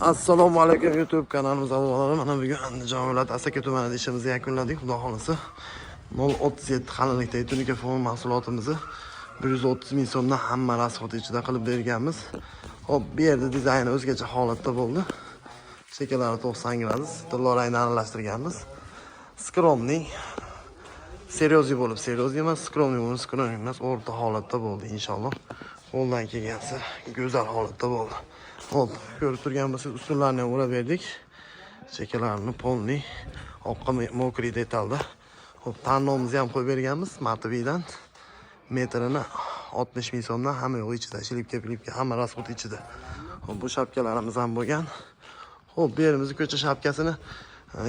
Assalomu alaykum YouTube kanalimiz a'zolari. Mana bugun Andijon viloyati Asaka tumanida ishimizni yakunladik. Xudo xolasa 037 qalinlikdagi tunika fon mahsulotimizni 130 ming so'mdan hamma rasxot ichida qilib berganmiz. Hop, bu yerda dizayni o'zgacha holatda bo'ldi. Chekalari 90 gradus, tilla rangni aralashtirganmiz. Skromning seryoziy bo'lib, seryoziy emas, skromning bo'lib, skromning emas, o'rta holatda bo'ldi inshaalloh. Qo'ldan kelgansa go'zal holatda bo'ldi. Hop, ko'rib turgan bo'lsangiz ustunlarni o'rab berdik. Chekalarini polni oqqa mokri detalda. Hop, tanlovimizni ham qo'yib berganmiz. Matvidan metrini 60 ming so'mdan hamma yo'q ichida, shilibka hamma rasxot ichida. Hop, bu shapkalarimiz ham bo'lgan. Hop, bu yerimizni ko'cha shapkasini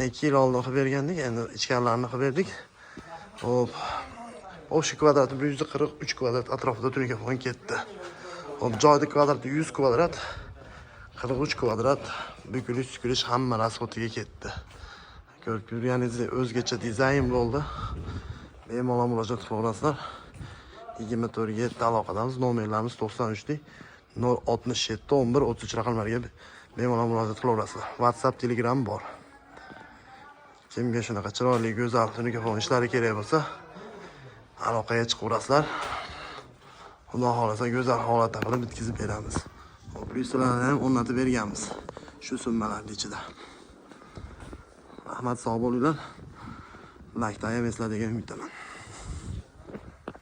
2 yil oldin qilib bergandik. Endi ichkarilarini qilib berdik. Hop, o'sha kvadrati 143 kvadrat atrofida tunika fon ketdi. Hop, joyda kvadrati 100 kvadrat. 43 kvadrat bukilish hamma rasxotiga ketdi. Ko'rib turganingizdek o'zgacha dizayn bo'ldi. Bemalol murojaat qilaverasizlar. 24 aloqadamiz, nomerlarimiz 93 067 11 33 raqamlarga bemalol murojaat qilaverasizlar. WhatsApp, Telegram bor. Kimga shunaqa chiroyli, go'zal tunika fon ishlari kerak bo'lsa, aloqaga chiqaverasizlar. Xudo xolasa go'zal holatda qilib bitkazib beramiz. Plyuslarni ham o'rnatib berganmiz. Shu summalarning ichida. Rahmat, sog' bo'linglar. Like, ham eslar degan umiddaman.